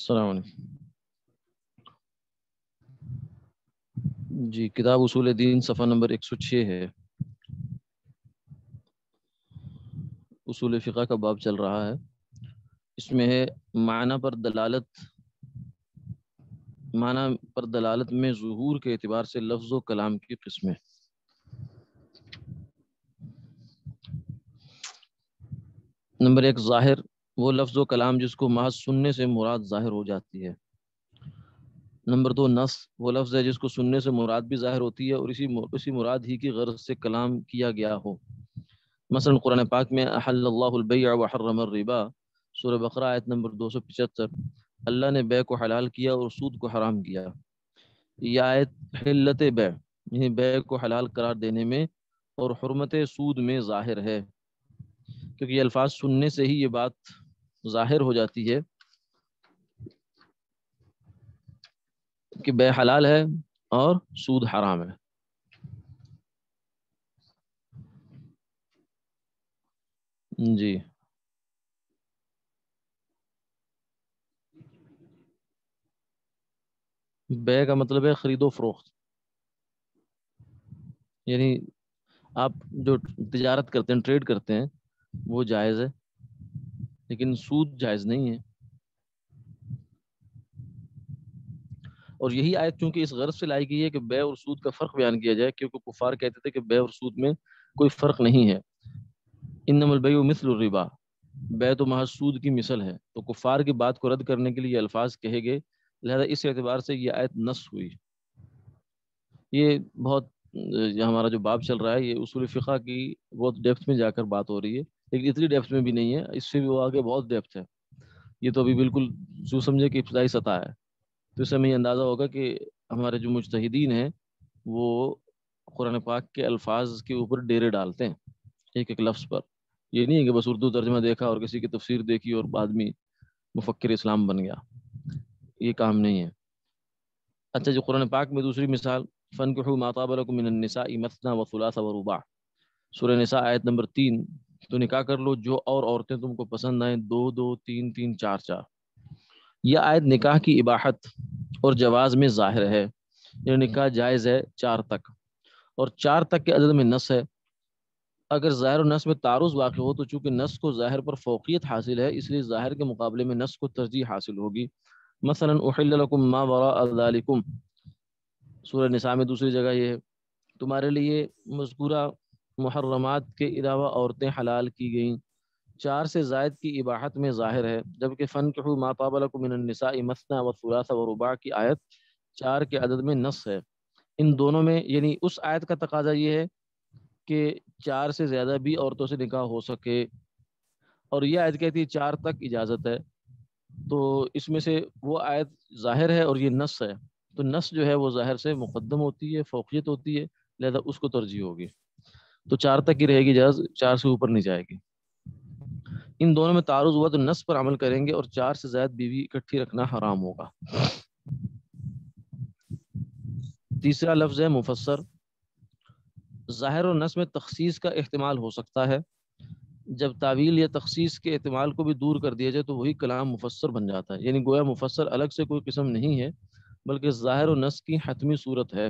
السلام علیکم جی، کتاب اصول دین صفحہ نمبر 106 ہے۔ اصول فقہ کا باب چل رہا ہے۔ اس میں ہے معنی پر دلالت میں ظہور کے اعتبار سے لفظ و کلام کی قسمیں۔ نمبر 1، ظاہر، وہ لفظ و کلام جس کو محض سننے سے مراد ظاہر ہو جاتی ہے۔ نمبر 2، نص، وہ لفظ ہے جس کو سننے سے مراد بھی ظاہر ہوتی ہے اور اسی مراد ہی کی غرض سے کلام کیا گیا ہو۔ مثلا قرآن پاک میں احل اللہ البیع وحرم الربا، سورہ بقرہ آیت نمبر 275، اللہ نے بیع کو حلال کیا اور سود کو حرام کیا۔ یہ آیت حلت بیع یعنی بیع کو حلال قرار دینے میں اور حرمت سود میں ظاہر ہے، کیونکہ یہ الفاظ سننے سے ہی یہ بات ظاہر ہو جاتی ہے کہ بیع حلال ہے اور سود حرام ہے۔ جی، بیع کا مطلب ہے خرید و فروخت، یعنی آپ جو تجارت کرتے ہیں، ٹریڈ کرتے ہیں، وہ جائز ہے، لیکن سود جائز نہیں ہے۔ اور یہی آیت چونکہ اس غرض سے لائی گئی ہے کہ بیع اور سود کا فرق بیان کیا جائے، کیونکہ کفار کہتے تھے کہ بیع اور سود میں کوئی فرق نہیں ہے، انما البیع مثل الربا، بیع تو محض سود کی مثل ہے۔ تو کفار کی بات کو رد کرنے کے لیے یہ الفاظ کہے گئے، لہذا اس اعتبار سے یہ آیت نص ہوئی۔ یہ بہت ہمارا جو باب چل رہا ہے، یہ اصول فقہ کی بہت ڈیپتھ میں جا کر بات ہو رہی ہے، لیکن اتنی ڈیپتھ میں بھی نہیں ہے، اس سے بھی وہ آگے بہت ڈیپتھ ہے۔ یہ تو ابھی بالکل جو سمجھے کہ ابتدائی سطح ہے۔ تو اس سے ہمیں یہ اندازہ ہوگا کہ ہمارے جو مجتہدین ہیں وہ قرآن پاک کے الفاظ کے اوپر ڈیرے ڈالتے ہیں ایک ایک لفظ پر۔ یہ نہیں ہے کہ بس اردو ترجمہ دیکھا اور کسی کی تفسیر دیکھی اور آدمی مفکر اسلام بن گیا، یہ کام نہیں ہے۔ اچھا، جو قرآن پاک میں دوسری مثال، فَانكِحُوا مَا طَابَ لَكُم مِّنَ النِّسَاءِ مَثْنَىٰ وَثُلَاثَ وَرُبَاعَ، سورہ نساء آیت نمبر 3، تو نکاح کر لو جو اور عورتیں تم کو پسند آئیں، 2 2 3 3 4 4۔ یہ آیت نکاح کی اباحت اور جواز میں ظاہر ہے، یہ نکاح جائز ہے 4 تک، اور 4 تک کے عدد میں نص ہے۔ اگر ظاہر و نص میں تعارض واقع ہو تو چونکہ نص کو ظاہر پر فوقیت حاصل ہے، اس لیے ظاہر کے مقابلے میں نص کو ترجیح حاصل ہوگی۔ مثلا احل لکم ما وراء ذالکم، سورہ نساء میں دوسری جگہ یہ ہے، تمہارے لیے مذکورہ محرمات کے علاوہ عورتیں حلال کی گئیں۔ 4 سے زائد کی اباحت میں ظاہر ہے، جبکہ فَانكِحُوا مَا طَابَ لَكُم مِّنَ النِّسَاءِ مَثْنَىٰ وَثُلَاثَ وَرُبَاعَ کی آیت 4 کے عدد میں نص ہے۔ ان دونوں میں یعنی اس آیت کا تقاضا یہ ہے کہ 4 سے زیادہ بھی عورتوں سے نکاح ہو سکے، اور یہ آیت کہتی ہے 4 تک اجازت ہے، تو اس میں سے وہ آیت ظاہر ہے اور یہ نص ہے، تو نص جو ہے وہ ظاہر سے مقدم ہوتی ہے، فوقیت ہوتی ہے، لہذا اس کو ترجیح ہوگی، تو 4 تک ہی رہے گی اجازت، 4 سے اوپر نہیں جائے گی۔ ان دونوں میں تعارض ہوا تو نص پر عمل کریں گے، اور 4 سے زائد بیوی اکٹھی رکھنا حرام ہوگا۔ تیسرا لفظ ہے مفسر، ظاہر و نص میں تخصیص کا احتمال ہو سکتا ہے، جب تعویل یا تخصیص کے احتمال کو بھی دور کر دیا جائے تو وہی کلام مفسر بن جاتا ہے، یعنی گویا مفسر الگ سے کوئی قسم نہیں ہے بلکہ ظاہر و نص کی حتمی صورت ہے۔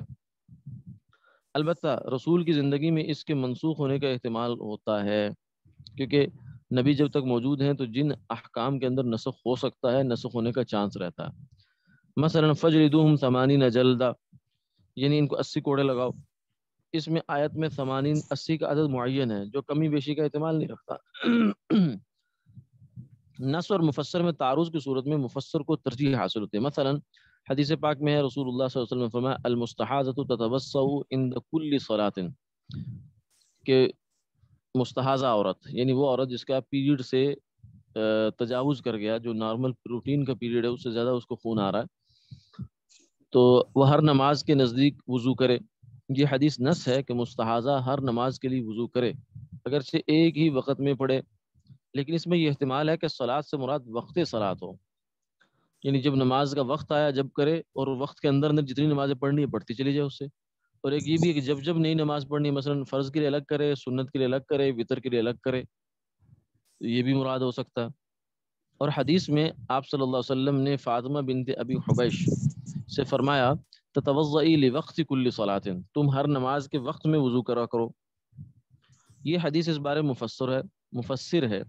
البتہ رسول کی زندگی میں اس کے منسوخ ہونے کا احتمال ہوتا ہے، کیونکہ نبی جب تک موجود ہیں تو جن احکام کے اندر نسخ ہو سکتا ہے، نسخ ہونے کا چانس رہتا ہے۔ مثلا فجلدوہم 80 جلدہ، یعنی ان کو 80 کوڑے لگاؤ، اس میں آیت میں 80 کا عدد معین ہے جو کمی بیشی کا احتمال نہیں رکھتا۔ نص اور مفسر میں تعارض کی صورت میں مفسر کو ترجیح حاصل ہوتی ہے۔ مثلا حدیث پاک میں ہے، رسول اللہ صلی اللہ علیہ وسلم نے فرمایا المستحاضۃ تتوضأ عند کل صلاۃ، کہ مستحاضہ عورت یعنی وہ عورت جس کا پیریڈ سے تجاوز کر گیا، جو نارمل روٹین کا پیریڈ ہے اس سے زیادہ اس کو خون آ رہا ہے، تو وہ ہر نماز کے نزدیک وضو کرے۔ یہ حدیث نص ہے کہ مستحاضہ ہر نماز کے لیے وضو کرے، اگرچہ ایک ہی وقت میں پڑھے، لیکن اس میں یہ احتمال ہے کہ صلاۃ سے مراد وقت صلاۃ ہو، یعنی جب نماز کا وقت آیا جب کرے، اور وقت کے اندر جتنی نمازیں پڑھنی ہے پڑھتی چلی جائے اس سے۔ اور ایک یہ بھی ہے کہ جب جب نئی نماز پڑھنی ہے، مثلا فرض کے لیے الگ کرے، سنت کے لیے الگ کرے، وطر کے لیے الگ کرے، یہ بھی مراد ہو سکتا ہے۔ اور حدیث میں آپ صلی اللہ علیہ وسلم نے فاطمہ بنت ابی حبیش سے فرمایا تتوضئی لوقت کل صلاۃ، تم ہر نماز کے وقت میں وضو کرا کرو۔ یہ حدیث اس بارے مفسر ہے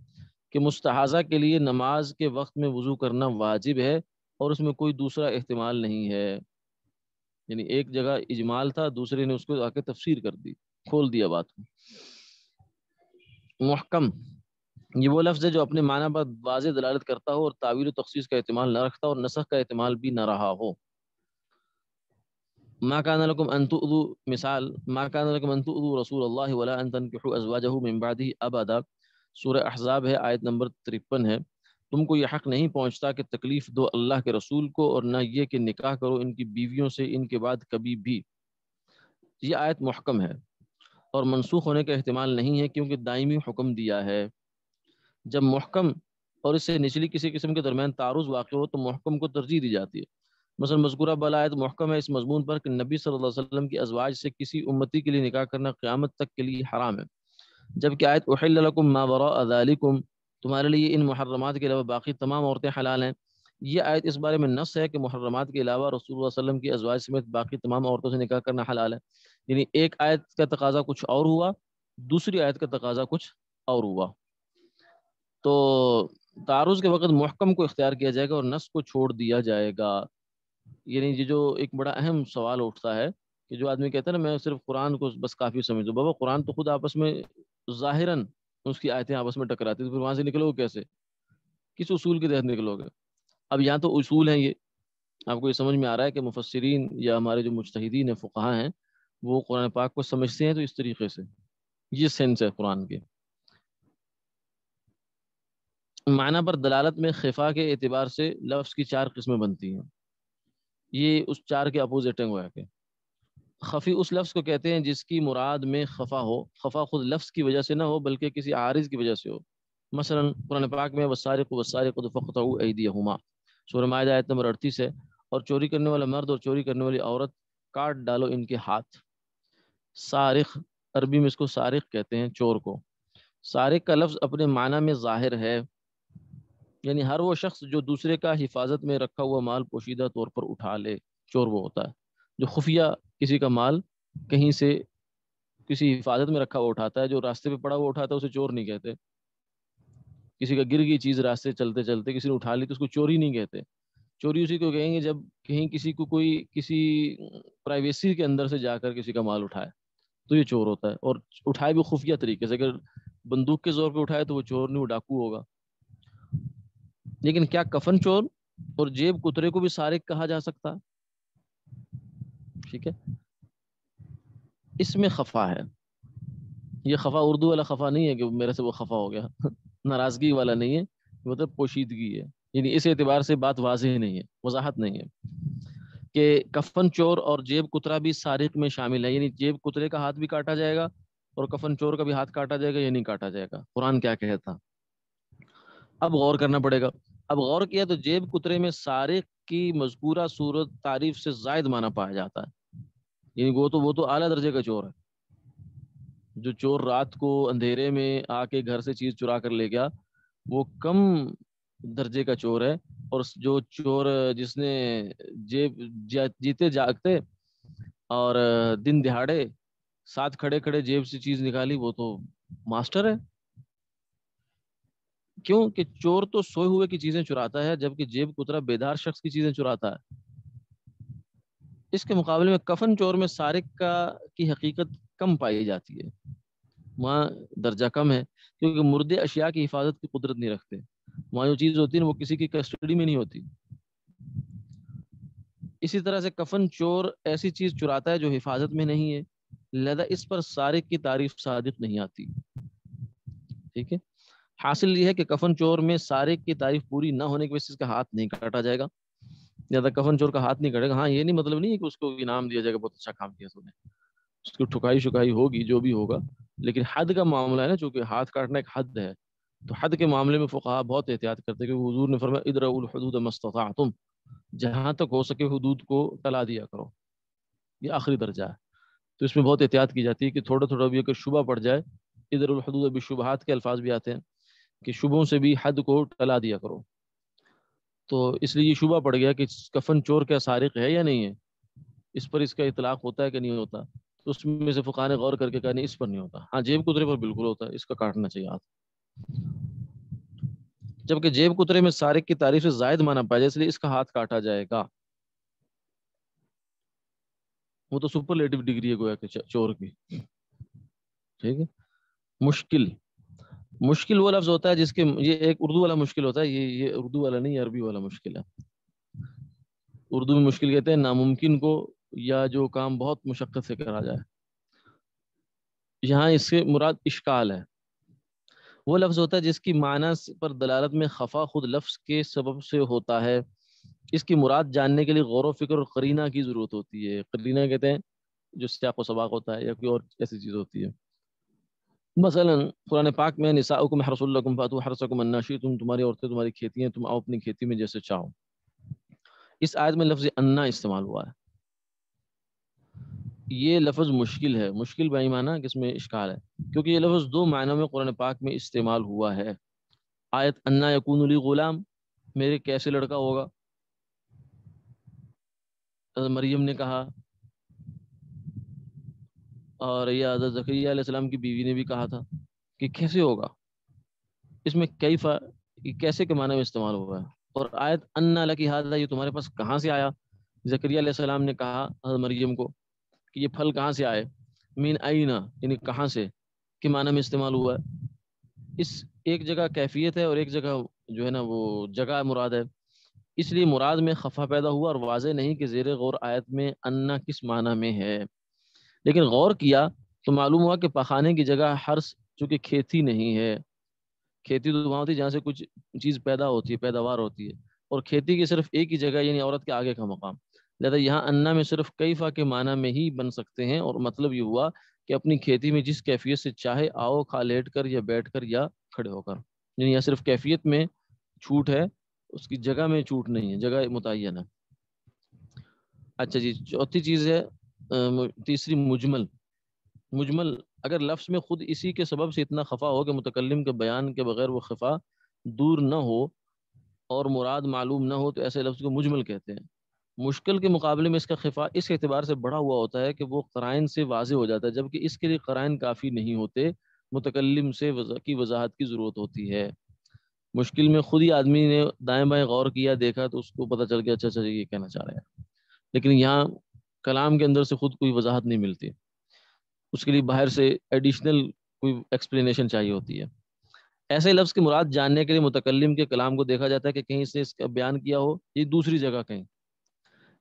کہ مستحاضہ کے لیے نماز کے وقت میں وضو کرنا واجب ہے اور اس میں کوئی دوسرا احتمال نہیں ہے۔ یعنی ایک جگہ اجمال تھا، دوسرے نے اس کو آ کے تفسیر کر دی، کھول دیا بات کو۔ محکم یہ وہ لفظ ہے جو اپنے معنی پر واضح دلالت کرتا ہو اور تعویل و تخصیص کا احتمال نہ رکھتا اور نسخ کا احتمال بھی نہ رہا ہو۔ ما كان لكم ان تؤذوا، مثال ما كان لكم ان تؤذوا رسول الله ولا ان تنكحوا ازواجه من بعده ابدا، سورہ احزاب ہے، آیت نمبر 53 ہے۔ تم کو یہ حق نہیں پہنچتا کہ تکلیف دو اللہ کے رسول کو، اور نہ یہ کہ نکاح کرو ان کی بیویوں سے ان کے بعد کبھی بھی۔ یہ آیت محکم ہے اور منسوخ ہونے کا احتمال نہیں ہے کیونکہ دائمی حکم دیا ہے۔ جب محکم اور اس سے نچلی کسی قسم کے درمیان تعارض واقع ہو تو محکم کو ترجیح دی جاتی ہے۔ مثلا مذکورہ بالا آیت محکم ہے اس مضمون پر کہ نبی صلی اللہ علیہ وسلم کی ازواج سے کسی امتی کے لیے نکاح کرنا قیامت تک کے لیے حرام ہے، جبکہ آیت احل لکم ما وراء ذالکم، تمہارے لیے ان محرمات کے علاوہ باقی تمام عورتیں حلال ہیں۔ یہ آیت اس بارے میں نص ہے کہ محرمات کے علاوہ رسول اللہ صلی اللہ علیہ وسلم کی ازواج سمیت باقی تمام عورتوں سے نکاح کرنا حلال ہے۔ یعنی ایک آیت کا تقاضا کچھ اور ہوا، دوسری آیت کا تقاضا کچھ اور ہوا۔ تو تعارض کے وقت محکم کو اختیار کیا جائے گا اور نص کو چھوڑ دیا جائے گا۔ یعنی یہ جو ایک بڑا اہم سوال اٹھتا ہے کہ جو آدمی کہتا ہے نا میں صرف قرآن کو بس کافی سمجھتا ہوں، بابا قرآن تو خود آپس میں ظاہراً اس کی آیتیں آپس میں ٹکراتی، تو پھر وہاں سے نکلو گے کیسے؟ کس اصول کے تحت نکلو گے؟ اب یہاں تو اصول ہیں، یہ آپ کو یہ سمجھ میں آ رہا ہے کہ مفسرین یا ہمارے جو مجتہدین ہیں، فقہا ہیں، وہ قرآن پاک کو سمجھتے ہیں تو اس طریقے سے، یہ سینس ہے قرآن کے۔ معنی پر دلالت میں خفا کے اعتبار سے لفظ کی 4 قسمیں بنتی ہیں، یہ اس 4 کے اپوزٹ ہیں گویا کہ۔ خفی اس لفظ کو کہتے ہیں جس کی مراد میں خفا ہو، خفا خود لفظ کی وجہ سے نہ ہو بلکہ کسی عارض کی وجہ سے ہو۔ مثلا قرآن پاک میں والسارق والسارقۃ فاقطعوا ایدیہما، سورہ مائدہ آیت نمبر 38 ہے، اور چوری کرنے والا مرد اور چوری کرنے والی عورت کاٹ ڈالو ان کے ہاتھ۔ سارق عربی میں اس کو سارق کہتے ہیں، چور کو۔ سارق کا لفظ اپنے معنی میں ظاہر ہے، یعنی ہر وہ شخص جو دوسرے کا حفاظت میں رکھا ہوا مال پوشیدہ طور پر اٹھا لے، چور وہ ہوتا ہے جو خفیہ کسی کا مال کہیں سے کسی حفاظت میں رکھا ہوا اٹھاتا ہے۔ جو راستے پہ پڑا ہوا اٹھاتا ہے اسے چور نہیں کہتے۔ کسی کا گر گئی چیز راستے چلتے چلتے کسی نے اٹھا لی تو اس کو چوری نہیں کہتے۔ چوری اسی کو کہیں گے جب کہیں کسی کو کوئی کسی پرائیویسی کے اندر سے جا کر کسی کا مال اٹھائے تو یہ چور ہوتا ہے، اور اٹھائے بھی خفیہ طریقے سے۔ اگر بندوق کے زور پہ اٹھائے تو وہ چور نہیں، وہ ڈاکو ہوگا۔ لیکن کیا کفن چور اور جیب کترے کو بھی سارق کہا جا سکتا؟ ٹھیک ہے، اس میں خفا ہے۔ یہ خفا اردو والا خفا نہیں ہے کہ میرے سے وہ خفا ہو گیا، ناراضگی والا نہیں ہے، مطلب پوشیدگی ہے۔ یعنی اس اعتبار سے بات واضح نہیں ہے، وضاحت نہیں ہے کہ کفن چور اور جیب کترا بھی سارق میں شامل ہے۔ یعنی جیب کترے کا ہاتھ بھی کاٹا جائے گا اور کفن چور کا بھی ہاتھ کاٹا جائے گا، یہ نہیں کاٹا جائے گا۔ قرآن کیا کہتا؟ اب غور کرنا پڑے گا۔ اب غور کیا تو جیب کترے میں سارق کی مذکورہ صورت تعریف سے زائد معنی پایا جاتا ہے، یعنی وہ تو اعلیٰ درجے کا چور ہے۔ جو چور رات کو اندھیرے میں آ کے گھر سے چیز چرا کر لے گیا وہ کم درجے کا چور ہے، اور جو چور جس نے جیتے جاگتے اور دن دہاڑے ساتھ کھڑے کھڑے جیب سے چیز نکالی وہ تو ماسٹر ہے۔ کیوں کہ چور تو سوئے ہوئے کی چیزیں چراتا ہے، جبکہ جیب کترا بیدار شخص کی چیزیں چراتا ہے۔ اس کے مقابلے میں کفن چور میں سارق کی حقیقت کم پائی جاتی ہے، وہاں درجہ کم ہے، کیونکہ مردے اشیاء کی حفاظت کی قدرت نہیں رکھتے۔ وہاں جو چیز ہوتی ہے وہ کسی کی کسٹڈی میں نہیں ہوتی۔ اسی طرح سے کفن چور ایسی چیز چراتا ہے جو حفاظت میں نہیں ہے، لہذا اس پر سارق کی تعریف صادق نہیں آتی۔ ٹھیک ہے، حاصل یہ ہے کہ کفن چور میں سارق کی تعریف پوری نہ ہونے کی وجہ سے اس کا ہاتھ نہیں کاٹا جائے گا، لہذا کفن چور کا ہاتھ نہیں کاٹے گا۔ ہاں یہ نہیں مطلب نہیں ہے کہ اس کو انعام دیا جائے گا بہت اچھا کام کیا تو نے، اس کی ٹھکائی شکائی ہوگی جو بھی ہوگا، لیکن حد کا معاملہ ہے نا، چونکہ ہاتھ کاٹنا ایک حد ہے، تو حد کے معاملے میں فقہا بہت احتیاط کرتے ہیں، کہ حضور نے فرمایا ادرؤوا الحدود ما استطعتم، جہاں تک ہو سکے حدود کو ٹلا دیا کرو، یہ آخری درجہ ہے۔ تو اس میں بہت احتیاط کی جاتی ہے کہ تھوڑا تھوڑا بھی اگر شبہ پڑ جائے، ادر الحدود بالشبہات کے الفاظ بھی آتے ہیں کہ شبہوں سے بھی حد کو ٹلا دیا کرو۔ تو اس لیے یہ شبہ پڑ گیا کہ کفن چور کیا سارق ہے یا نہیں ہے، اس پر اس کا اطلاق ہوتا ہے کہ نہیں ہوتا. تو اس میں سے فقہاء نے غور کر کے کہا نہیں، اس پر نہیں ہوتا. ہاں جیب کترے پر بالکل ہوتا ہے، اس کا کاٹنا چاہیے ہاتھ. جبکہ جیب کترے میں سارق کی تعریف سے زائد مانا پایا جائے، اس لیے اس کا ہاتھ کاٹا جائے گا. وہ تو سپرلیٹو ڈگری ہے گویا کہ چور کی. ٹھیک ہے. مشکل، مشکل وہ لفظ ہوتا ہے جس کے، یہ ایک اردو والا مشکل ہوتا ہے، یہ اردو والا نہیں، عربی والا مشکل ہے. اردو میں مشکل کہتے ہیں ناممکن کو، یا جو کام بہت مشقت سے کرا جائے. یہاں اس سے مراد اشکال ہے. وہ لفظ ہوتا ہے جس کی معنی پر دلالت میں خفا خود لفظ کے سبب سے ہوتا ہے. اس کی مراد جاننے کے لیے غور و فکر اور قرینہ کی ضرورت ہوتی ہے. قرینہ کہتے ہیں جو سیاق و سباق ہوتا ہے یا کوئی اور ایسی چیز ہوتی ہے. مثلا قرآن پاک میں نساؤکم حرث لکم فاتوا حرثکم انا شئتم، تمہاری عورتیں تمہاری کھیتی ہیں، تم آؤ اپنی کھیتی میں جیسے چاہو. اس آیت میں لفظ انا استعمال ہوا ہے. یہ لفظ مشکل ہے. مشکل بھائی معنی کہ اس میں اشکال ہے، کیونکہ یہ لفظ دو معنوں میں قرآن پاک میں استعمال ہوا ہے. آیت انا یکون لی غلام، میرے کیسے لڑکا ہوگا. مریم نے کہا، اور یہ حضرت زکریا علیہ السلام کی بیوی نے بھی کہا تھا کہ کیسے ہوگا. اس میں کیف، کیسے کے معنی میں استعمال ہوا ہے. اور آیت انا لکی ھذا، یہ تمہارے پاس کہاں سے آیا. زکریا علیہ السلام نے کہا حضرت مریم کو کہ یہ پھل کہاں سے آئے. من اینا، یعنی کہاں سے کے معنی میں استعمال ہوا ہے. اس ایک جگہ کیفیت ہے اور ایک جگہ جو ہے نا وہ جگہ مراد ہے. اس لیے مراد میں خفا پیدا ہوا اور واضح نہیں کہ زیر غور آیت میں انا کس معنی میں ہے. لیکن غور کیا تو معلوم ہوا کہ پخانے کی جگہ حرث چونکہ کھیتی نہیں ہے. کھیتی تو وہاں ہوتی ہے جہاں سے کچھ چیز پیدا ہوتی ہے، پیداوار ہوتی ہے، اور کھیتی کی صرف ایک ہی جگہ یعنی عورت کے آگے کا مقام. لہذا یہاں انا میں صرف کیفا کے معنی میں ہی بن سکتے ہیں، اور مطلب یہ ہوا کہ اپنی کھیتی میں جس کیفیت سے چاہے آؤ، کھا لیٹ کر یا بیٹھ کر یا کھڑے ہو کر. یعنی یہاں صرف کیفیت میں چھوٹ ہے، اس کی جگہ میں چھوٹ نہیں ہے، جگہ متعین ہے. اچھا جی، چوتھی چیز ہے تیسری مجمل. مجمل اگر لفظ میں خود اسی کے سبب سے اتنا خفا ہو کہ متکلم کے بیان کے بغیر وہ خفا دور نہ ہو اور مراد معلوم نہ ہو، تو ایسے لفظ کو مجمل کہتے ہیں. مشکل کے مقابلے میں اس کا خفا اس اعتبار سے بڑا ہوا ہوتا ہے کہ وہ قرائن سے واضح ہو جاتا ہے، جبکہ اس کے لیے قرائن کافی نہیں ہوتے، متکلم سے کی وضاحت کی ضرورت ہوتی ہے. مشکل میں خود ہی آدمی نے دائیں بائیں غور کیا، دیکھا تو اس کو پتہ چل گیا اچھا اچھا یہ کہنا چاہ رہے ہیں. لیکن یہاں کلام کے اندر سے خود کوئی وضاحت نہیں ملتی، اس کے لیے باہر سے ایڈیشنل کوئی ایکسپلینیشن چاہیے ہوتی ہے. ایسے لفظ کی مراد جاننے کے لیے متکلم کے کلام کو دیکھا جاتا ہے کہ کہیں سے اس کا بیان کیا ہو یہ دوسری جگہ کہیں،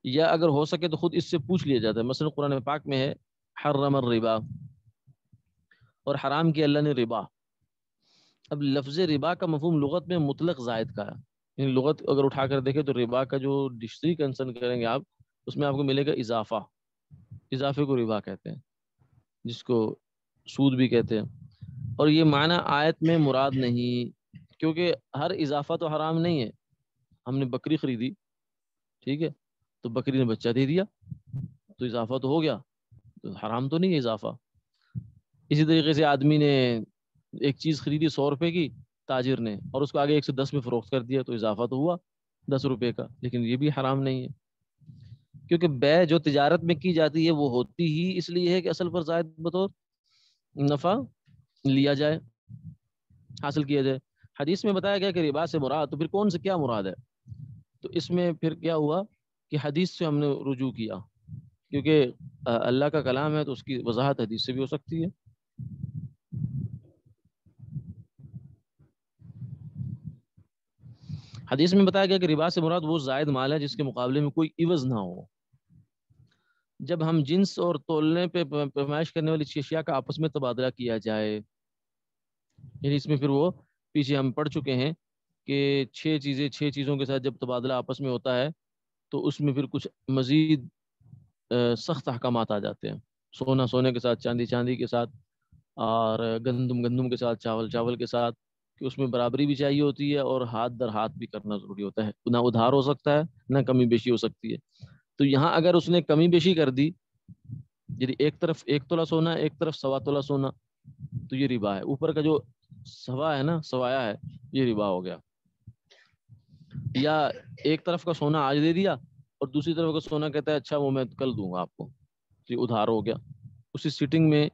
یا اگر ہو سکے تو خود اس سے پوچھ لیا جاتا ہے. مثلا قرآن پاک میں ہے حرم الربا، اور حرام کیا اللہ نے ربا. اب لفظ ربا کا مفہوم لغت میں مطلق زائد کا ہے. یعنی لغت اگر اٹھا کر دیکھیں تو ربا کا جو ڈکشنری کنسرن کریں گے آپ، اس میں آپ کو ملے گا اضافہ. اضافے کو ربا کہتے ہیں، جس کو سود بھی کہتے ہیں. اور یہ معنی آیت میں مراد نہیں، کیونکہ ہر اضافہ تو حرام نہیں ہے. ہم نے بکری خریدی، ٹھیک ہے، تو بکری نے بچہ دے دیا تو اضافہ تو ہو گیا، تو حرام تو نہیں ہے اضافہ. اسی طریقے سے آدمی نے ایک چیز خریدی 100 روپے کی تاجر نے، اور اس کو آگے 110 میں فروخت کر دیا، تو اضافہ تو ہوا 10 روپے کا، لیکن یہ بھی حرام نہیں ہے. کیونکہ بے جو تجارت میں کی جاتی ہے وہ ہوتی ہی اس لیے ہے کہ اصل پر زائد بطور نفع لیا جائے، حاصل کیا جائے. حدیث میں بتایا گیا کہ ربا سے مراد، تو پھر کون سے کیا مراد ہے. تو اس میں پھر کیا ہوا کہ حدیث سے ہم نے رجوع کیا، کیونکہ اللہ کا کلام ہے تو اس کی وضاحت حدیث سے بھی ہو سکتی ہے. حدیث میں بتایا گیا کہ ربا سے مراد وہ زائد مال ہے جس کے مقابلے میں کوئی عوض نہ ہو. جب ہم جنس اور تولنے پہ پیمائش کرنے والی اشیاء کا آپس میں تبادلہ کیا جائے، یعنی اس میں پھر وہ پیچھے ہم پڑھ چکے ہیں کہ 6 چیزوں کے ساتھ جب تبادلہ آپس میں ہوتا ہے تو اس میں پھر کچھ مزید سخت احکامات آ جاتے ہیں. سونا سونے کے ساتھ، چاندی چاندی کے ساتھ، اور گندم گندم کے ساتھ، چاول چاول کے ساتھ، کہ اس میں برابری بھی چاہیے ہوتی ہے اور ہاتھ در ہاتھ بھی کرنا ضروری ہوتا ہے. نہ ادھار ہو سکتا ہے نہ کمی بیشی ہو سکتی ہے. تو یہاں اگر اس نے کمی بیشی کر دی، یعنی ایک طرف 1 تولہ سونا، ایک طرف 1.25 تولہ سونا، تو یہ ربا ہے. اوپر کا جو سوا ہے نا، سوایا ہے، یہ ربا ہو گیا. یا ایک طرف کا سونا آج دے دیا اور دوسری طرف کا سونا کہتا ہے اچھا وہ میں کل دوں گا آپ کو، یہ ادھار ہو گیا، اسی سیٹنگ میں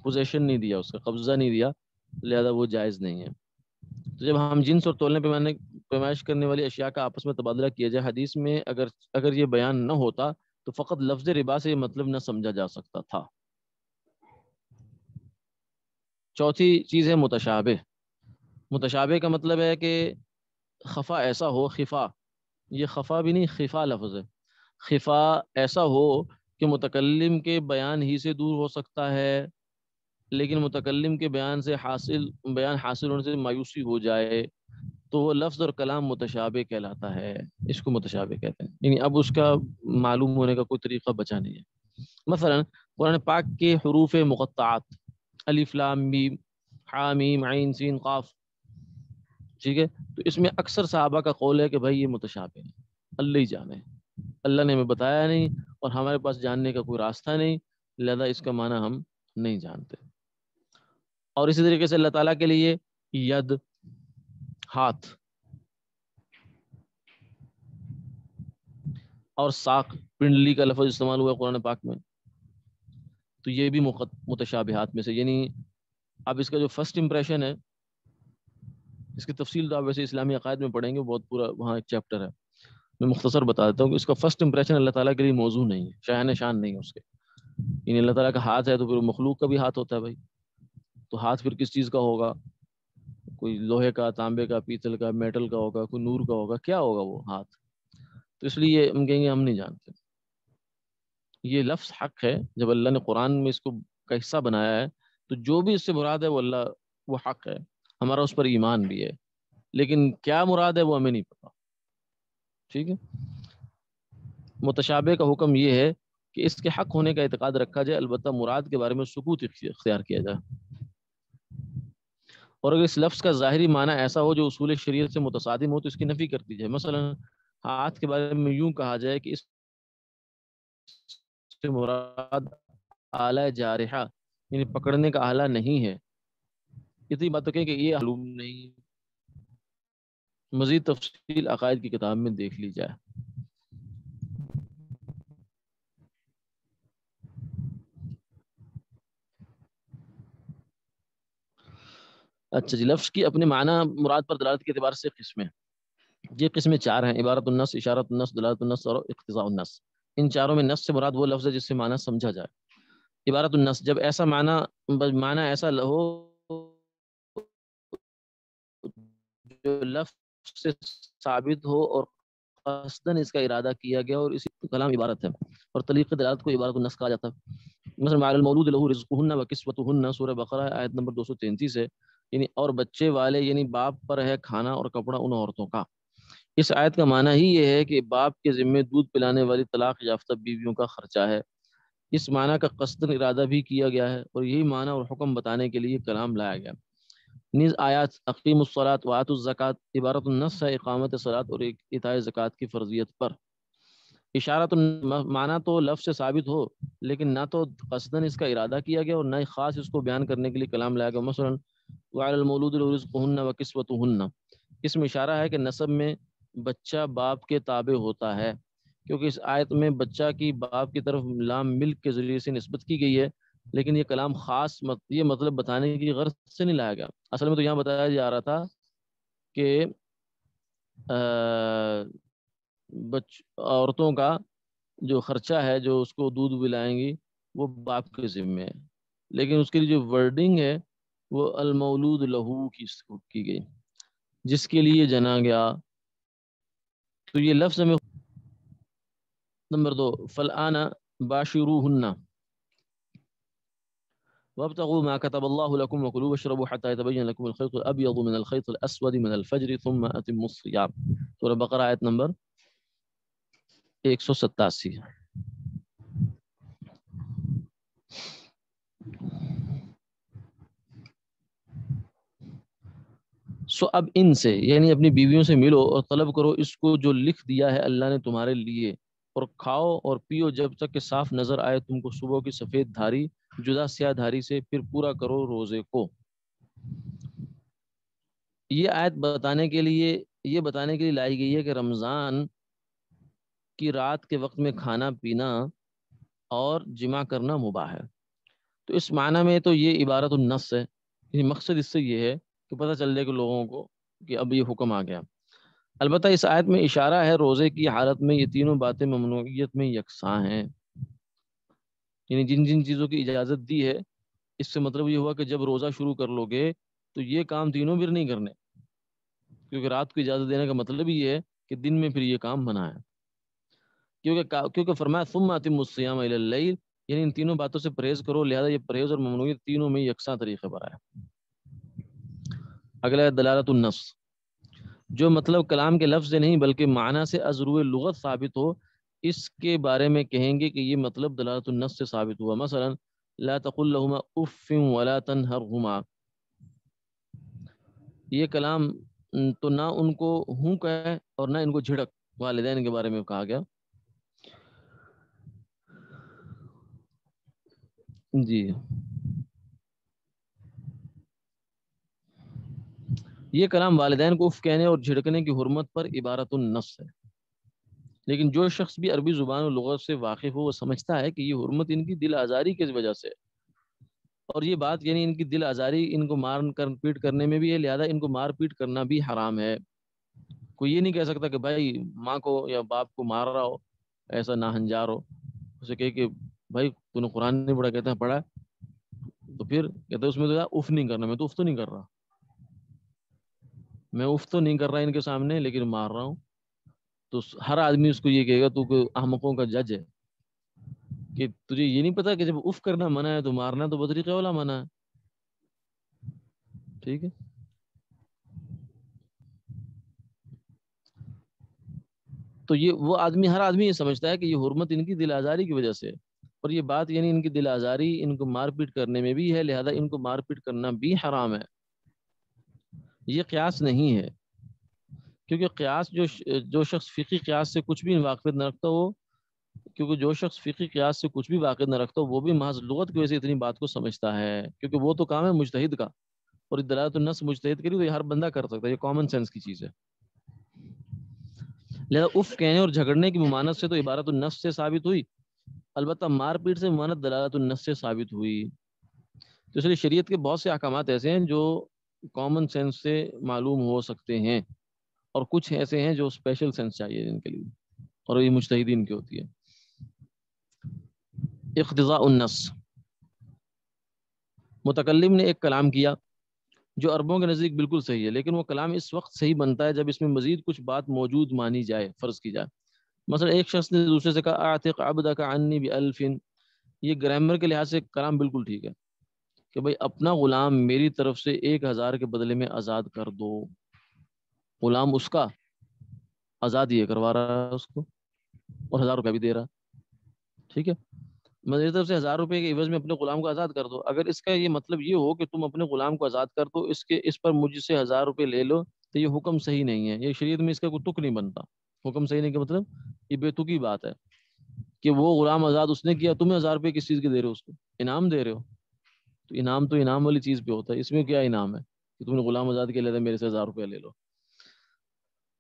پوزیشن نہیں دیا، اس کا قبضہ نہیں دیا، لہذا وہ جائز نہیں ہے۔ تو جب ہم جنس اور تولنے پیمانے پیمائش کرنے والی اشیاء کا آپس میں تبادلہ کیا جائے، حدیث میں اگر یہ بیان نہ ہوتا تو فقط لفظ ربا سے یہ مطلب نہ سمجھا جا سکتا تھا۔ چوتھی چیز ہے متشابہ۔ متشابہ کا مطلب ہے کہ خفا ایسا ہو، خفا، یہ خفا بھی نہیں، خفا لفظ ہے، خفا ایسا ہو کہ متکلم کے بیان ہی سے دور ہو سکتا ہے، لیکن متکلم کے بیان حاصل ہونے سے مایوسی ہو جائے، تو وہ لفظ اور کلام متشابہ کہلاتا ہے، اس کو متشابہ کہتے ہیں، یعنی اب اس کا معلوم ہونے کا کوئی طریقہ بچا نہیں ہے۔ مثلا قرآن پاک کے حروف مقطعات الف لام میم حا میم عین سین قاف، ٹھیک ہے، تو اس میں اکثر صحابہ کا قول ہے کہ بھائی یہ متشابہ ہے، اللہ ہی جانے، اللہ نے ہمیں بتایا نہیں اور ہمارے پاس جاننے کا کوئی راستہ نہیں، لہذا اس کا معنی ہم نہیں جانتے۔ اور اسی طریقے سے اللہ تعالیٰ کے لیے ید، ہاتھ، اور ساق، پنڈلی کا لفظ استعمال ہوا ہے قرآن پاک میں، تو یہ بھی متشابہات میں سے، یعنی اب اس کا جو فرسٹ امپریشن ہے، اس کی تفصیل تو آپ ویسے اسلامی عقائد میں پڑھیں گے، بہت پورا وہاں ایک چیپٹر ہے، میں مختصر بتا دیتا ہوں کہ اس کا فرسٹ امپریشن اللہ تعالیٰ کے لیے موضوع نہیں ہے، شاہن شان نہیں ہے اس کے، یعنی اللہ تعالیٰ کا ہاتھ ہے تو پھر مخلوق کا بھی ہاتھ ہوتا ہے بھائی، تو ہاتھ پھر کس چیز کا ہوگا؟ کوئی لوہے کا، تانبے کا، پیتل کا، میٹل کا ہوگا، کوئی نور کا ہوگا، کیا ہوگا وہ ہاتھ؟ تو اس لیے ہم کہیں گے ہم نہیں جانتے۔ یہ لفظ حق ہے، جب اللہ نے قرآن میں اس کو کا حصہ بنایا ہے تو جو بھی اس سے مراد ہے وہ حق ہے، ہمارا اس پر ایمان بھی ہے، لیکن کیا مراد ہے وہ ہمیں نہیں پتا، ٹھیک ہے۔ متشابہ کا حکم یہ ہے کہ اس کے حق ہونے کا اعتقاد رکھا جائے، البتہ مراد کے بارے میں سکوت اختیار کیا جائے، اور اگر اس لفظ کا ظاہری معنی ایسا ہو جو اصول شریعت سے متصادم ہو تو اس کی نفی کر دی جائے۔ مثلا ہاتھ کے بارے میں یوں کہا جائے کہ اس سے مراد آلہ جارحہ، یعنی پکڑنے کا آلہ نہیں ہے، اتنی بات تو کہیں کہ یہ معلوم نہیں، مزید تفصیل عقائد کی کتاب میں دیکھ لی جائے۔ اچھا جی، لفظ کی اپنے معنی مراد پر دلالت کے اعتبار سے قسمیں، یہ قسمیں چار ہیں: عبارت النص، اشارت النص، دلالت النص اور اقتضاء النص۔ ان چاروں میں نص سے مراد وہ لفظ ہے جس سے معنی سمجھا جائے۔ عبارت النص، جب ایسا معنی ایسا ہو جو لفظ سے ثابت ہو اور قصدن اس کا ارادہ کیا گیا اور اسی کلام عبارت ہے، اور طریق دلالت کو عبارت النص کہا جاتا ہے۔ مثلا وعلی المولود لہ رزقہن وکسوتہن، سورہ بقرہ آیت نمبر 233 ہے، یعنی اور بچے والے یعنی باپ پر ہے کھانا اور کپڑا ان عورتوں کا۔ اس آیت کا معنی ہی یہ ہے کہ باپ کے ذمے دودھ پلانے والی طلاق یافتہ بیویوں کا خرچہ ہے، اس معنی کا قصدن ارادہ بھی کیا گیا ہے، اور یہی معنی اور حکم بتانے کے لیے کلام لایا گیا۔ نیز آیات اقیم الصلاۃ وآتوا الزکات عبارت النص ہے اقامت صلاۃ اور ایتاء زکات کی فرضیت پر۔ اشارت معنی تو لفظ سے ثابت ہو لیکن نہ تو قصدن اس کا ارادہ کیا گیا اور نہ ہی خاص اس کو بیان کرنے کے لیے کلام لایا گیا۔ مثلا وعلی المولود لہ رزقہن وکسوتہن، اس میں اشارہ ہے کہ نسب میں بچہ باپ کے تابع ہوتا ہے، کیونکہ اس آیت میں بچہ کی باپ کی طرف لام ملک کے ذریعے سے نسبت کی گئی ہے، لیکن یہ کلام خاص یہ مطلب بتانے کی غرض سے نہیں لایا گیا۔ اصل میں تو یہاں بتایا جا رہا تھا کہ عورتوں کا جو خرچہ ہے جو اس کو دودھ پلائیں گی وہ باپ کے ذمے ہے، لیکن اس کے لیے جو ورڈنگ ہے وہ المولود لہو کی گئی، جس کے لیے جنا گیا، تو یہ لفظ ہمیں۔ نمبر 2 فالآن باشروہن وابتغوا ما كتب الله لكم وكلوا واشربوا حتى يتبين لكم الخيط الأبيض من الخيط الأسود من الفجر ثم أتموا الصيام، سورہ بقرہ آیت نمبر 187۔ سو اب ان سے یعنی اپنی بیویوں سے ملو اور طلب کرو اس کو جو لکھ دیا ہے اللہ نے تمہارے لیے، اور کھاؤ اور پیو جب تک کہ صاف نظر آئے تم کو صبح کی سفید دھاری جدا سیاہ دھاری سے، پھر پورا کرو روزے کو۔ یہ آیت بتانے کے لیے یہ بتانے کے لیے لائی گئی ہے کہ رمضان کی رات کے وقت میں کھانا پینا اور جمع کرنا مباح ہے. تو اس معنی میں تو یہ عبارت النص ہے، یعنی مقصد اس سے یہ ہے کہ پتہ چل جائے کہ لوگوں کو کہ اب یہ حکم آ گیا. البتہ اس آیت میں اشارہ ہے روزے کی حالت میں یہ تینوں باتیں ممنوعیت میں یکساں ہیں، یعنی جن جن چیزوں کی اجازت دی ہے اس سے مطلب یہ ہوا کہ جب روزہ شروع کر لو گے تو یہ کام تینوں پھر نہیں کرنے، کیونکہ رات کو اجازت دینے کا مطلب یہ ہے کہ دن میں پھر یہ کام منع ہے. کیونکہ فرمایا ثم اتموا الصیام الی اللیل، یعنی ان تینوں باتوں سے پرہیز کرو، لہذا یہ پرہیز اور ممنوعیت تینوں میں یکساں طریقے پر آیا. اگلا ہے دلالت النص، جو مطلب کلام کے لفظ سے نہیں بلکہ معنی سے از روئے لغت ثابت ہو، اس کے بارے میں کہیں گے کہ یہ مطلب دلالت النص سے ثابت ہوا. مثلا لا تقل لهما اف ولا تنهرهما، یہ کلام تو نہ ان کو ہوں کہے اور نہ ان کو جھڑک، والدین کے بارے میں کہا گیا. جی یہ کلام والدین کو اف کہنے اور جھڑکنے کی حرمت پر عبارت النص ہے، لیکن جو شخص بھی عربی زبان و لغت سے واقف ہو وہ سمجھتا ہے کہ یہ حرمت ان کی دل آزاری کی وجہ سے، اور یہ بات یعنی ان کی دل آزاری ان کو مار کر پیٹ کرنے میں بھی ہے، لہذا ان کو مار پیٹ کرنا بھی حرام ہے. کوئی یہ نہیں کہہ سکتا کہ بھائی ماں کو یا باپ کو مار رہا ہو ایسا ناہنجار ہو، اسے کہے کہ بھائی تو نے قرآن نہیں پڑھا، کہتے ہیں پڑھا، تو پھر کہتے اس میں تو اف نہیں کرنا، میں تو اف تو نہیں کر رہا، میں اف تو نہیں کر رہا ان کے سامنے لیکن مار رہا ہوں. تو ہر آدمی اس کو یہ کہے گا تو کوئی احمقوں کا جج ہے کہ تجھے یہ نہیں پتا کہ جب اف کرنا منع ہے تو مارنا تو بطریقہ والا منع ہے. ٹھیک ہے، تو یہ وہ آدمی ہر آدمی یہ سمجھتا ہے کہ یہ حرمت ان کی دل آزاری کی وجہ سے، اور یہ بات یعنی ان کی دل آزاری ان کو مار پیٹ کرنے میں بھی ہے، لہذا ان کو مار پیٹ کرنا بھی حرام ہے. یہ قیاس نہیں ہے، کیونکہ قیاس جو شخص فقی قیاس سے کچھ بھی واقفیت نہ رکھتا ہو، کیونکہ جو شخص فقی قیاس سے کچھ بھی واقف نہ رکھتا ہو وہ بھی محض لغت کی وجہ سے اتنی بات کو سمجھتا ہے، کیونکہ وہ تو کام ہے مجتہد کا، اور دلالت النص مجتہد کے لیے تو یہ ہر بندہ کر سکتا ہے، یہ کامن سینس کی چیز ہے. لہذا اف کہنے اور جھگڑنے کی ممانت سے تو عبارت النص سے ثابت ہوئی، البتہ مار پیٹ سے ممانت دلالت النص سے ثابت ہوئی. تو اس لیے شریعت کے بہت سے احکامات ایسے ہیں جو کامن سینس سے معلوم ہو سکتے ہیں، اور کچھ ایسے ہیں جو اسپیشل سینس چاہیے ان کے لیے، اور یہ مجتہدین کی ہوتی ہے. اقتضاء النص، متکلم نے ایک کلام کیا جو عربوں کے نزدیک بالکل صحیح ہے، لیکن وہ کلام اس وقت صحیح بنتا ہے جب اس میں مزید کچھ بات موجود مانی جائے، فرض کی جائے. مثلا ایک شخص نے دوسرے سے کہا اعتق عبدک عنی بألف، یہ گرامر کے لحاظ سے کلام بالکل ٹھیک ہے کہ بھائی اپنا غلام میری طرف سے 1000 کے بدلے میں آزاد کر دو. غلام اس کا آزاد یہ کروا رہا ہے اس کو، اور 1000 روپیہ بھی دے رہا. ٹھیک ہے، میری طرف سے 1000 روپے کے عوض میں اپنے غلام کو آزاد کر دو. اگر اس کا یہ مطلب یہ ہو کہ تم اپنے غلام کو آزاد کر دو، اس پر مجھ سے 1000 روپے لے لو، تو یہ حکم صحیح نہیں ہے، یہ شریعت میں اس کا کوئی تک نہیں بنتا. حکم صحیح نہیں کا مطلب یہ بے تکی بات ہے کہ وہ غلام آزاد اس نے کیا، تمہیں 1000 روپے کس چیز کے دے رہے ہو، اس کو انعام دے رہے ہو. تو انعام والی چیز پہ ہوتا ہے، اس میں کیا انعام ہے کہ تم نے غلام آزاد کے لیے میرے سے 1000 روپے لے لو.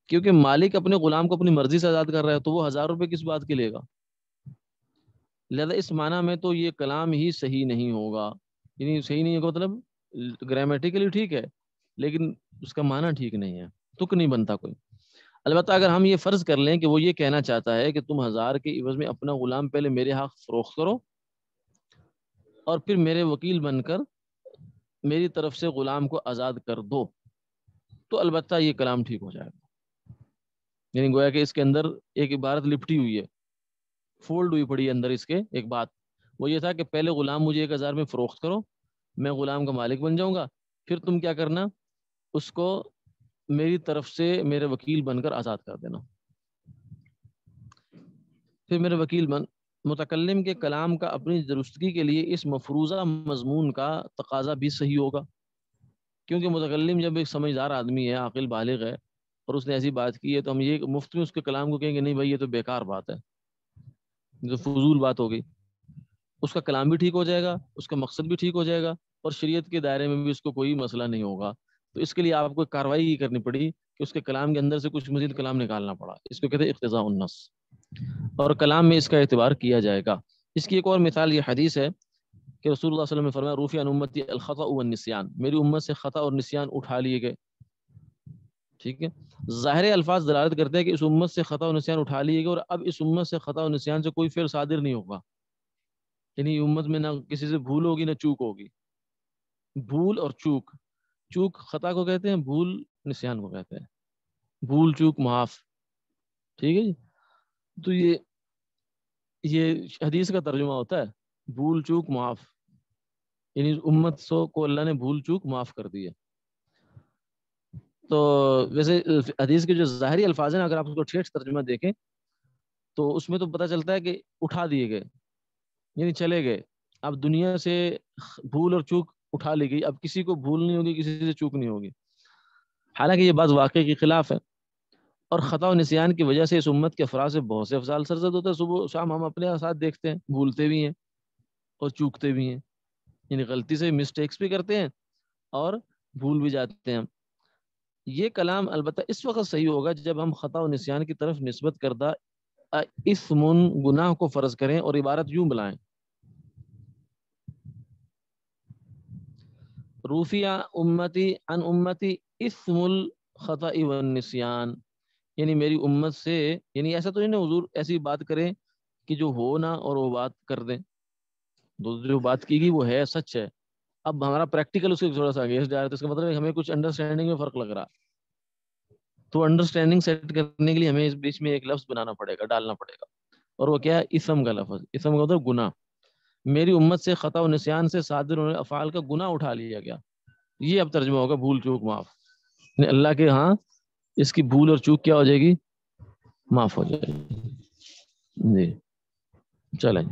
کیونکہ مالک اپنے غلام کو اپنی مرضی سے آزاد کر رہا ہے تو وہ 1000 روپے کس بات کے لے گا. لہذا اس معنی میں تو یہ کلام ہی صحیح نہیں ہوگا، یعنی صحیح نہیں ہوگا مطلب گرامیٹیکلی ٹھیک ہے لیکن اس کا معنی ٹھیک نہیں ہے، تک نہیں بنتا کوئی. البتہ اگر ہم یہ فرض کر لیں کہ وہ یہ کہنا چاہتا ہے کہ تم 1000 کے عوض میں اپنا غلام پہلے میرے حق فروخت کرو اور پھر میرے وکیل بن کر میری طرف سے غلام کو آزاد کر دو، تو البتہ یہ کلام ٹھیک ہو جائے گا. یعنی گویا کہ اس کے اندر ایک عبارت لپٹی ہوئی ہے، فولڈ ہوئی پڑی اندر اس کے ایک بات، وہ یہ تھا کہ پہلے غلام مجھے 1000 میں فروخت کرو، میں غلام کا مالک بن جاؤں گا، پھر تم کیا کرنا، اس کو میری طرف سے میرے وکیل بن کر آزاد کر دینا. پھر میرے وکیل بن، متکلم کے کلام کا اپنی درستگی کے لیے اس مفروضہ مضمون کا تقاضا بھی صحیح ہوگا، کیونکہ متکلم جب ایک سمجھدار آدمی ہے، عاقل بالغ ہے، اور اس نے ایسی بات کی ہے تو ہم یہ مفت میں اس کے کلام کو کہیں گے نہیں بھائی یہ تو بیکار بات ہے، جو فضول بات ہو گئی. اس کا کلام بھی ٹھیک ہو جائے گا، اس کا مقصد بھی ٹھیک ہو جائے گا، اور شریعت کے دائرے میں بھی اس کو کوئی مسئلہ نہیں ہوگا. تو اس کے لیے آپ کو کارروائی کرنی پڑی کہ اس کے کلام کے اندر سے کچھ مزید کلام نکالنا پڑا، اس کو کہتے ہیں اقتضاء النص، اور کلام میں اس کا اعتبار کیا جائے گا۔ اس کی ایک اور مثال یہ حدیث ہے کہ رسول اللہ صلی اللہ علیہ وسلم نے فرمایا رفع عن امتی الخطأ والنسیان، میری امت سے خطا اور نسیان اٹھا لیے گئے، ٹھیک ہے۔ ظاہر الفاظ دلالت کرتے ہیں کہ اس امت سے خطا و نسیان اٹھا لیے گئے، اور اب اس امت سے خطا و نسیان سے کوئی فعل صادر نہیں ہوگا، یعنی امت میں نہ کسی سے بھول ہوگی نہ چوک ہوگی۔ بھول اور چوک، چوک خطا کو کہتے ہیں، بھول نسیان کو کہتے ہیں، بھول چوک معاف، ٹھیک ہے جی۔ تو یہ حدیث کا ترجمہ ہوتا ہے بھول چوک معاف، یعنی امت کو اللہ نے بھول چوک معاف کر دی ہے۔ تو ویسے حدیث کے جو ظاہری الفاظ ہیں اگر آپ اس کو ٹھیک ترجمہ دیکھیں تو اس میں تو پتہ چلتا ہے کہ اٹھا دیے گئے، یعنی چلے گئے۔ اب دنیا سے بھول اور چوک اٹھا لی گئی، اب کسی کو بھول نہیں ہوگی، کسی سے چوک نہیں ہوگی، حالانکہ یہ بات واقعے کے خلاف ہے۔ اور خطا و نسیان کی وجہ سے اس امت کے افراد سے بہت سے افضال سرزد ہوتے ہیں، صبح شام ہم اپنے ساتھ دیکھتے ہیں، بھولتے بھی ہیں اور چوکتے بھی ہیں، یعنی غلطی سے مسٹیکس بھی کرتے ہیں اور بھول بھی جاتے ہیں۔ یہ کلام البتہ اس وقت صحیح ہوگا جب ہم خطا و نسیان کی طرف نسبت کردہ اسم گناہ کو فرض کریں اور عبارت یوں بلائیں رفع امتی عن امتی اسم الخطا والنسیان، یعنی میری امت سے، یعنی ایسا تو نہیں نا حضور ایسی بات کریں کہ جو ہو نہ اور وہ بات کر دیں، جو بات کی گئی وہ ہے، سچ ہے، اب ہمارا پریکٹیکل اس کے تھوڑا سا اگینسٹ جا رہا ہے، تو اس کا مطلب ہے ہمیں کچھ انڈرسٹینڈنگ میں فرق لگ رہا، تو انڈرسٹینڈنگ سیٹ کرنے کے لیے ہمیں اس بیچ میں ایک لفظ بنانا پڑے گا، ڈالنا پڑے گا، اور وہ کیا ہے؟ اسم کا لفظ۔ اسم کا مطلب گناہ، میری امت سے خطا و نسیان سے صادر ہونے افعال کا گناہ اٹھا لیا گیا، یہ اب ترجمہ ہوگا بھول چوک معاف، یعنی اللہ کے ہاں اس کی بھول اور چوک کیا ہو جائے گی؟ معاف ہو جائے گی۔ جی چلیں۔